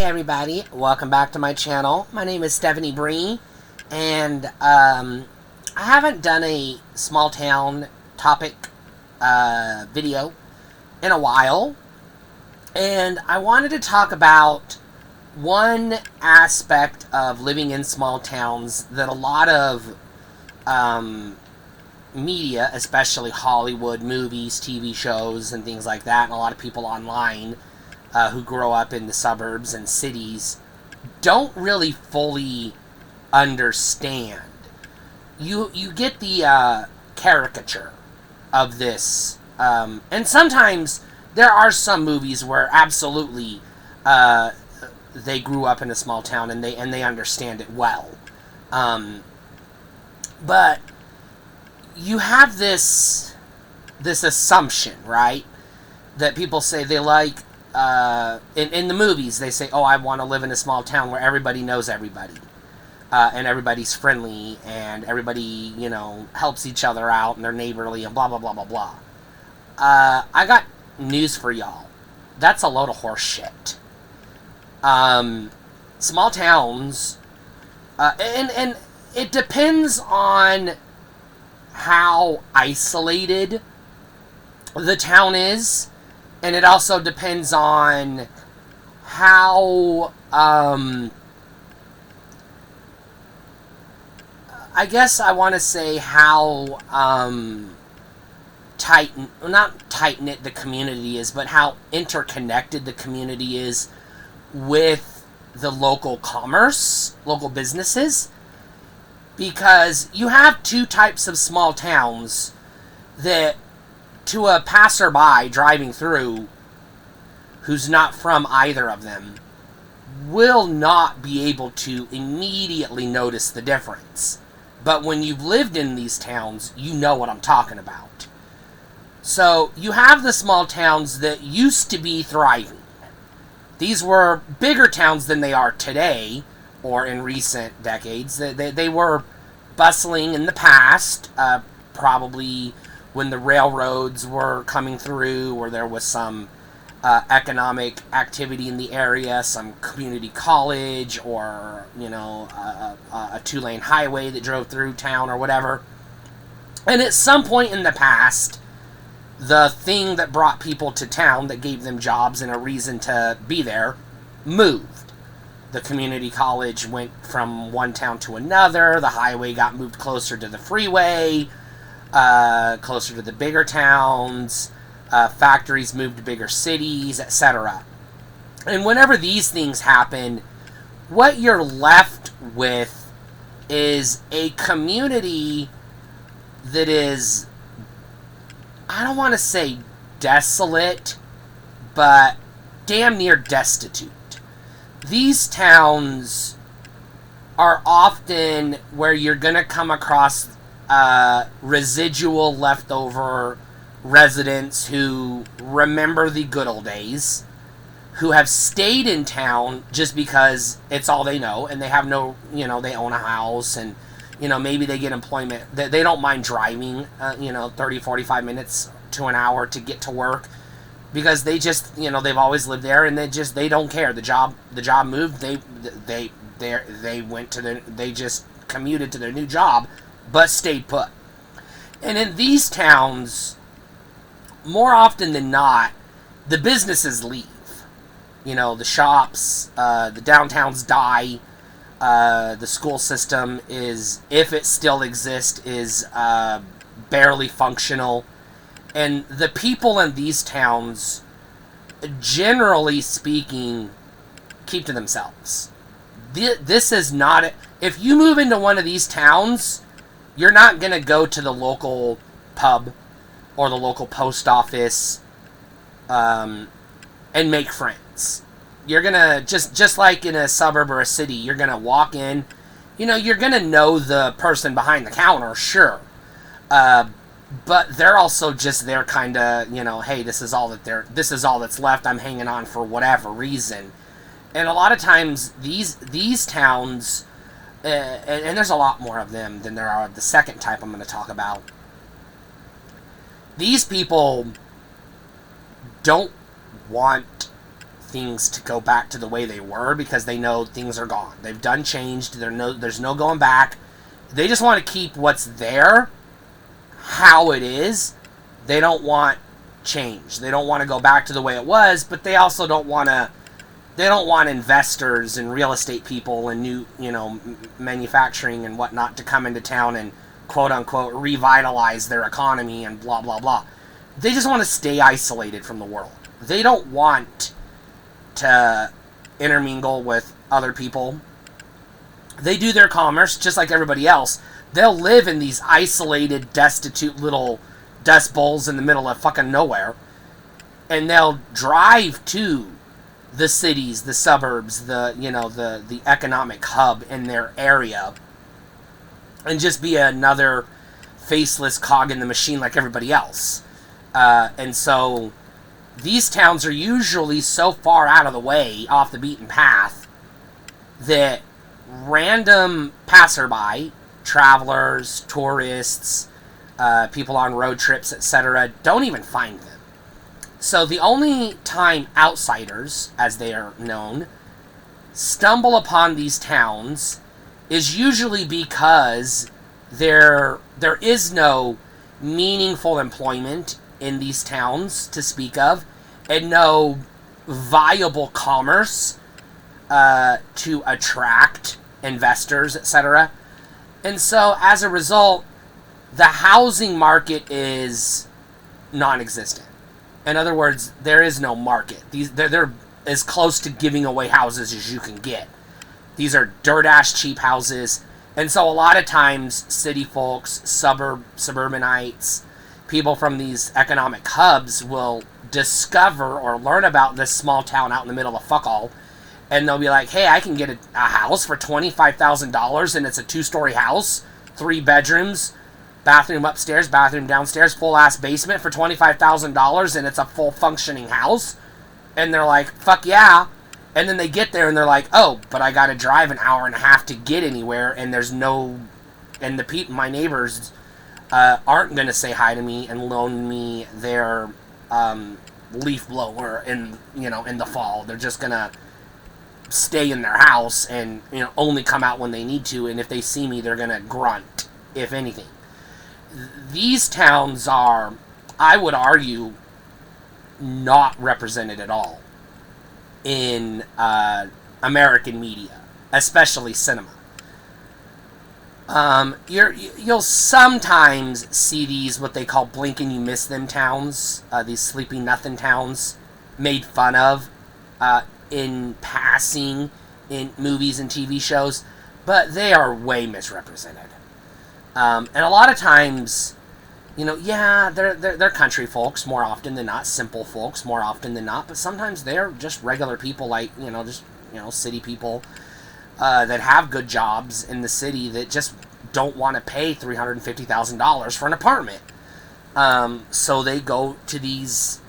everybody, welcome back to my channel. My name is Stephanie Bree, and I haven't done a small town topic video in a while, and I wanted to talk about one aspect of living in small towns that a lot of media, especially Hollywood movies, TV shows, and things like that, and a lot of people online who grow up in the suburbs and cities don't really fully understand. You get the caricature of this, and sometimes there are some movies where absolutely they grew up in a small town and they understand it well, but you have this assumption, right, that people say they like. In the movies, they say, oh, I want to live in a small town where everybody knows everybody, and everybody's friendly, and everybody, helps each other out, and they're neighborly, and blah, blah, blah, blah, blah. I got news for y'all. That's a load of horse shit. Small towns, and it depends on how isolated the town is. And it also depends on how, I guess I want to say how not tight-knit the community is, but how interconnected the community is with the local commerce, local businesses. Because you have two types of small towns that, to a passerby driving through who's not from either of them, will not be able to immediately notice the difference. But when you've lived in these towns, you know what I'm talking about. So you have the small towns that used to be thriving. These were bigger towns than they are today, or in recent decades. They were bustling in the past, probably when the railroads were coming through, or there was some economic activity in the area, some community college, or, a two-lane highway that drove through town or whatever. And at some point in the past, the thing that brought people to town, that gave them jobs and a reason to be there, moved. The community college went from one town to another, the highway got moved closer to the freeway, closer to the bigger towns, factories moved to bigger cities, etc. And whenever these things happen, what you're left with is a community that is, I don't want to say desolate, but damn near destitute. These towns are often where you're going to come across residual leftover residents who remember the good old days, who have stayed in town just because it's all they know, and they have no, they own a house, and, maybe they get employment. They don't mind driving, 30, 45 minutes to an hour to get to work, because they just, they've always lived there, and they don't care. The job moved, they just commuted to their new job, but stayed put. And in these towns, more often than not, the businesses leave. The shops, the downtowns die, the school system is, if it still exists, is barely functional. And the people in these towns, generally speaking, keep to themselves. This is not... If you move into one of these towns, you're not going to go to the local pub or the local post office and make friends. You're going to, just like in a suburb or a city, you're going to walk in, you're going to know the person behind the counter, sure. But they're also just there kind of, hey, this is all that's left. I'm hanging on for whatever reason. And a lot of times these towns, and there's a lot more of them than there are of the second type I'm going to talk about. These people don't want things to go back to the way they were because they know things are gone. They've done changed. There's no going back. They just want to keep what's there how it is. They don't want change. They don't want to go back to the way it was, but they also don't want to. They don't want investors and real estate people and new, manufacturing and whatnot to come into town and quote unquote revitalize their economy and blah blah blah. They just want to stay isolated from the world. They don't want to intermingle with other people. They do their commerce just like everybody else. They'll live in these isolated, destitute little dust bowls in the middle of fucking nowhere. And they'll drive to the cities, the suburbs, the economic hub in their area and just be another faceless cog in the machine like everybody else. And so these towns are usually so far out of the way, off the beaten path, that random passerby, travelers, tourists, people on road trips, etc., don't even find them. So the only time outsiders, as they are known, stumble upon these towns is usually because there is no meaningful employment in these towns to speak of, and no viable commerce to attract investors, etc. And so, as a result, the housing market is non-existent. In other words, there is no market. They're as close to giving away houses as you can get. These are dirt-ass cheap houses. And so a lot of times, city folks, suburbanites, people from these economic hubs will discover or learn about this small town out in the middle of fuck all. And they'll be like, hey, I can get a house for $25,000 and it's a 2-story house, 3 bedrooms, bathroom upstairs, bathroom downstairs, full-ass basement for $25,000 and it's a full functioning house. And they're like, fuck yeah. And then they get there and they're like, oh, but I gotta drive an hour and a half to get anywhere and there's no... And my neighbors aren't gonna say hi to me and loan me their leaf blower in the fall. They're just gonna stay in their house and only come out when they need to, and if they see me they're gonna grunt, if anything. These towns are, I would argue, not represented at all in American media, especially cinema. You'll sometimes see these, what they call blink and you miss them towns, these sleepy nothing towns, made fun of in passing in movies and TV shows, but they are way misrepresented. And a lot of times, they're country folks more often than not, simple folks more often than not, but sometimes they're just regular people like, city people that have good jobs in the city that just don't want to pay $350,000 for an apartment. So they go to these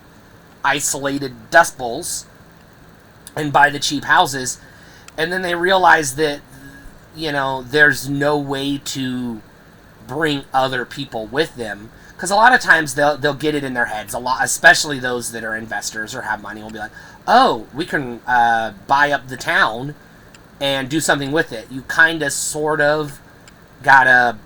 isolated dust bowls and buy the cheap houses, and then they realize that, there's no way to bring other people with them, because a lot of times they'll get it in their heads, especially those that are investors or have money will be like, oh, we can buy up the town and do something with it. You kind of sort of got a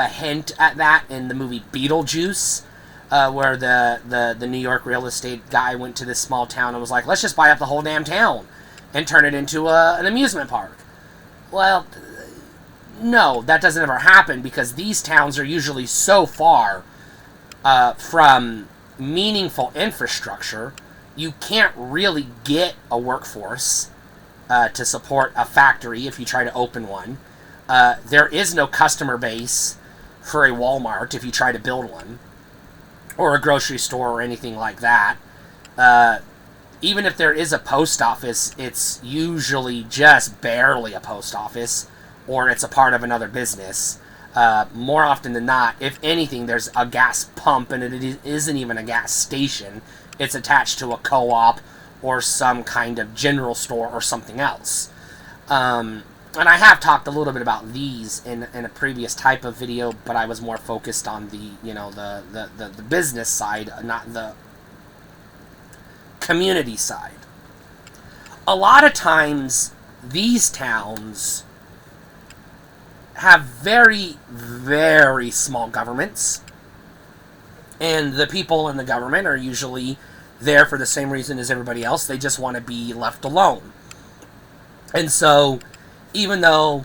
hint at that in the movie Beetlejuice, where the New York real estate guy went to this small town and was like, let's just buy up the whole damn town and turn it into an amusement park. Well, no, that doesn't ever happen, because these towns are usually so far from meaningful infrastructure, you can't really get a workforce to support a factory if you try to open one. There is no customer base for a Walmart if you try to build one, or a grocery store or anything like that. Even if there is a post office, it's usually just barely a post office, or it's a part of another business. More often than not, if anything, there's a gas pump, and it isn't even a gas station. It's attached to a co-op or some kind of general store or something else. And I have talked a little bit about these in a previous type of video, but I was more focused on the business side, not the community side. A lot of times, these towns have very, very small governments, and the people in the government are usually there for the same reason as everybody else. They just want to be left alone. And so, even though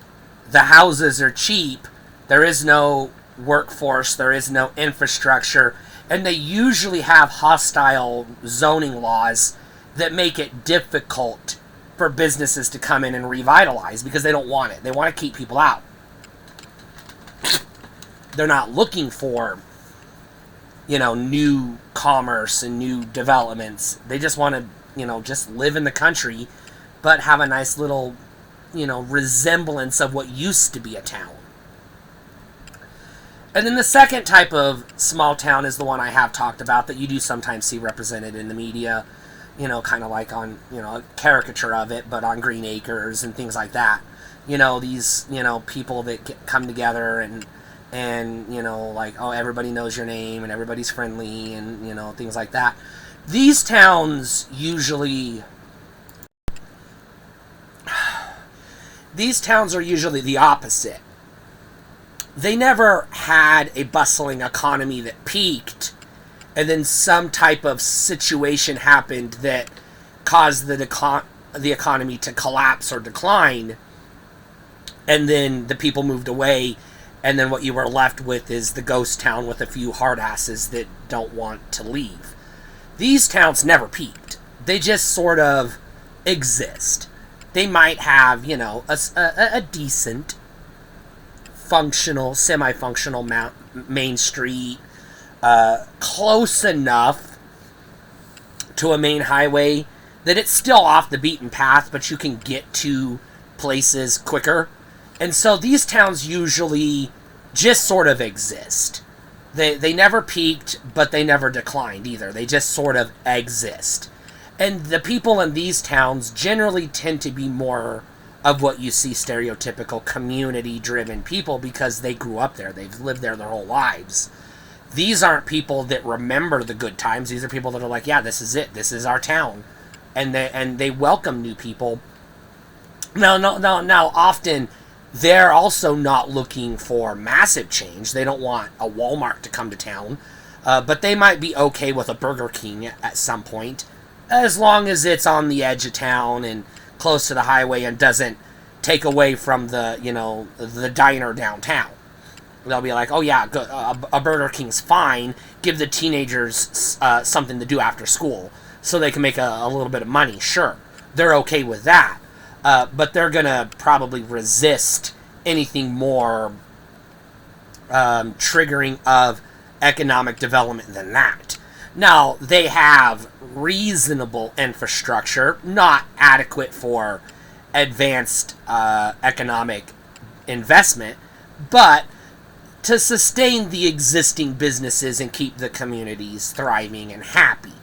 the houses are cheap, there is no workforce, there is no infrastructure, and they usually have hostile zoning laws that make it difficult for businesses to come in and revitalize because they don't want it. They want to keep people out. They're not looking for, new commerce and new developments. They just want to, just live in the country, but have a nice little, resemblance of what used to be a town. And then the second type of small town is the one I have talked about that you do sometimes see represented in the media, kind of like on, a caricature of it, but on Green Acres and things like that. These, people that come together and like, oh, everybody knows your name and everybody's friendly and, things like that. These towns are usually the opposite. They never had a bustling economy that peaked, and then some type of situation happened that caused the economy to collapse or decline, and then the people moved away, and then what you were left with is the ghost town with a few hard asses that don't want to leave. These towns never peaked. They just sort of exist. They might have, a decent, functional, semi-functional main street, close enough to a main highway that it's still off the beaten path, but you can get to places quicker. And so these towns usually just sort of exist. They never peaked, but they never declined either. They just sort of exist. And the people in these towns generally tend to be more of what you see stereotypical community-driven people because they grew up there. They've lived there their whole lives. These aren't people that remember the good times. These are people that are like, yeah, this is it. This is our town. And they welcome new people. Now, often they're also not looking for massive change. They don't want a Walmart to come to town. But they might be okay with a Burger King at some point, as long as it's on the edge of town and close to the highway and doesn't take away from the diner downtown. They'll be like, oh yeah, a Burger King's fine. Give the teenagers something to do after school so they can make a little bit of money. Sure, they're okay with that. But they're going to probably resist anything more triggering of economic development than that. Now, they have reasonable infrastructure, not adequate for advanced economic investment, but to sustain the existing businesses and keep the communities thriving and happy.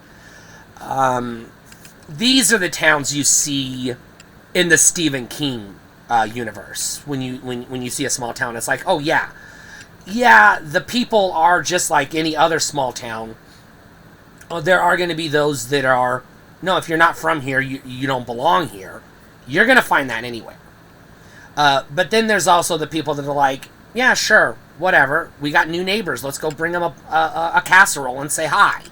These are the towns you see in the Stephen King universe. When you see a small town, it's like, oh yeah, the people are just like any other small town. There are going to be those that are, no, if you're not from here, you don't belong here. You're going to find that anywhere. But then there's also the people that are like, yeah, sure, whatever. We got new neighbors. Let's go bring them a casserole and say hi.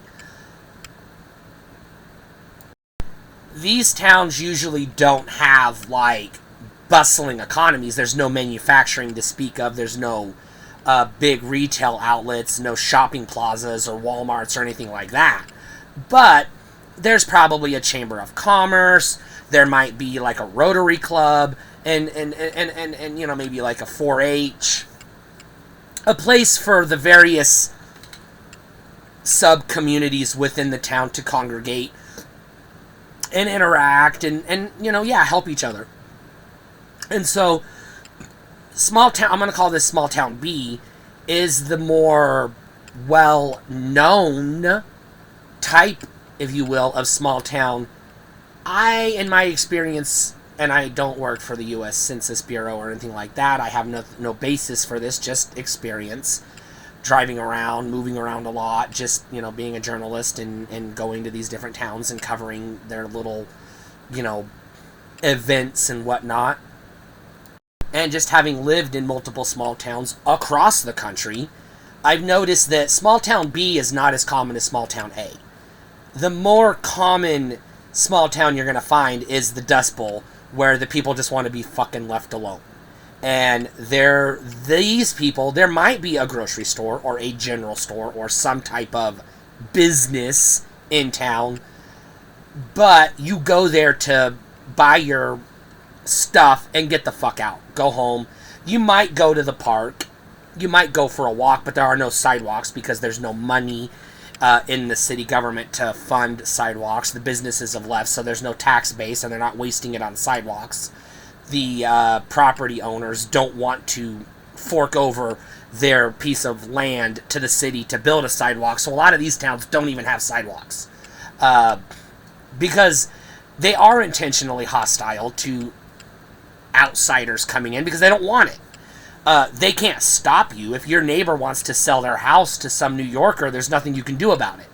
These towns usually don't have, like, bustling economies. There's no manufacturing to speak of. There's no big retail outlets, no shopping plazas or Walmarts or anything like that. But there's probably a chamber of commerce. There might be like a Rotary Club and maybe like a 4-H. A place for the various sub-communities within the town to congregate and interact and help each other. And so small town, I'm going to call this small town B, is the more well-known type, if you will, of small town. In my experience, and I don't work for the U.S. Census Bureau or anything like that, I have no basis for this, just experience. driving around, moving around a lot, just, being a journalist and going to these different towns and covering their little, events and whatnot. And just having lived in multiple small towns across the country, I've noticed that small town B is not as common as small town A. The more common small town you're going to find is the Dust Bowl, where the people just want to be fucking left alone. And these people, there might be a grocery store or a general store or some type of business in town, but you go there to buy your stuff and get the fuck out. Go home. You might go to the park. You might go for a walk, but there are no sidewalks because there's no money in the city government to fund sidewalks. The businesses have left, so there's no tax base, and they're not wasting it on sidewalks. The property owners don't want to fork over their piece of land to the city to build a sidewalk, so a lot of these towns don't even have sidewalks. Because they are intentionally hostile to outsiders coming in because they don't want it. They can't stop you. If your neighbor wants to sell their house to some New Yorker, there's nothing you can do about it.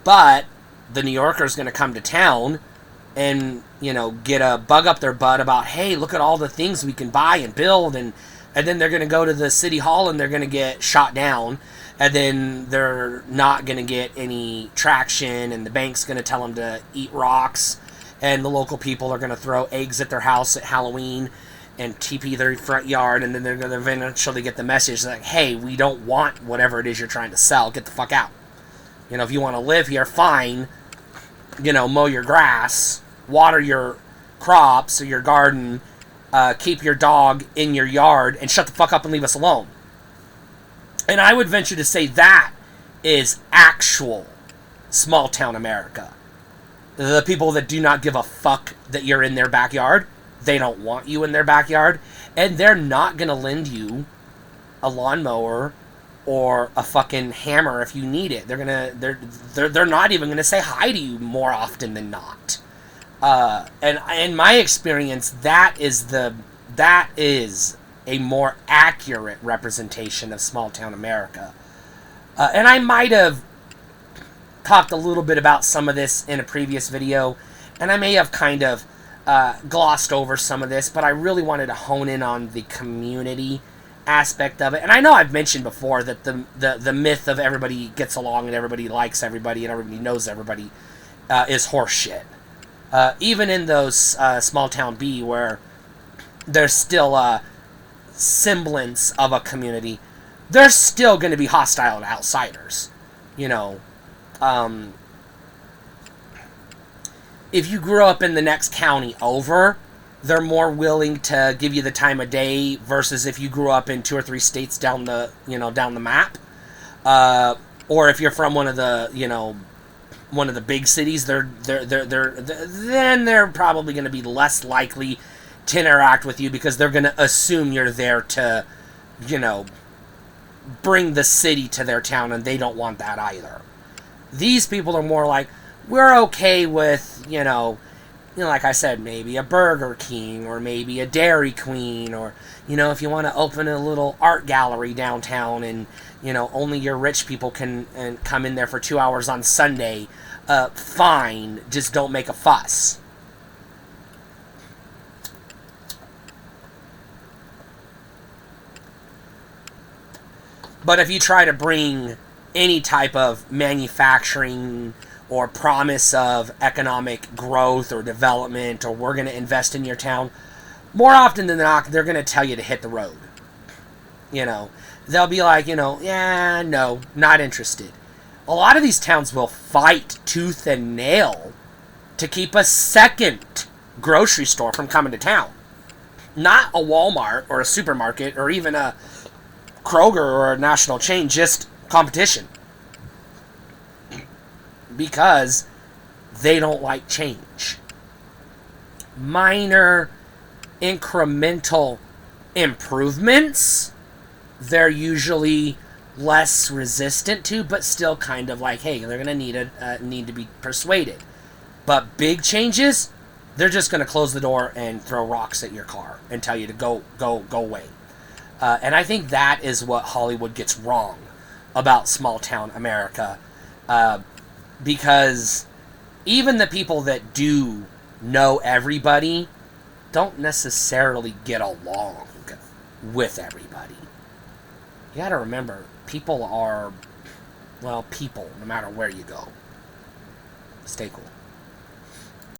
But the New Yorker's going to come to town and, get a bug up their butt about, hey, look at all the things we can buy and build, and then they're going to go to the city hall and they're going to get shot down, and then they're not going to get any traction, and the bank's going to tell them to eat rocks, and the local people are going to throw eggs at their house at Halloween and TP their front yard, and then they're going to eventually get the message like, hey, we don't want whatever it is you're trying to sell. Get the fuck out. If you want to live here, fine. Mow your grass, water your crops or your garden, keep your dog in your yard, and shut the fuck up and leave us alone. And I would venture to say that is actual small town America. The people that do not give a fuck that you're in their backyard, they don't want you in their backyard, and they're not going to lend you a lawnmower or a fucking hammer if you need it. They're not even gonna say hi to you more often than not. And in my experience, that is a more accurate representation of small town America. And I might have talked a little bit about some of this in a previous video, and I may have kind of glossed over some of this, but I really wanted to hone in on the community aspect of it. And I know I've mentioned before that the myth of everybody gets along and everybody likes everybody and everybody knows everybody is horseshit. Even in those small town B where there's still a semblance of a community, they're still going to be hostile to outsiders. If you grew up in the next county over, they're more willing to give you the time of day versus if you grew up in 2 or 3 states down the map, or if you're from one of the big cities, then they're probably going to be less likely to interact with you because they're going to assume you're there to, bring the city to their town, and they don't want that either. These people are more like, we're okay with, like I said, maybe a Burger King or maybe a Dairy Queen, or, if you want to open a little art gallery downtown and, only your rich people can come in there for 2 hours on Sunday, fine, just don't make a fuss. But if you try to bring any type of manufacturing or promise of economic growth or development, or we're going to invest in your town, more often than not, they're going to tell you to hit the road. They'll be like, yeah, no, not interested. A lot of these towns will fight tooth and nail to keep a second grocery store from coming to town. Not a Walmart or a supermarket or even a Kroger or a national chain, just competition. Because they don't like change. Minor, incremental improvements, they're usually less resistant to, but still kind of like, hey, they're going to need to be persuaded. But big changes, they're just going to close the door and throw rocks at your car and tell you to go away. And I think that is what Hollywood gets wrong about small town America. Because even the people that do know everybody don't necessarily get along with everybody. You gotta remember, people are, well, people, no matter where you go. Stay cool.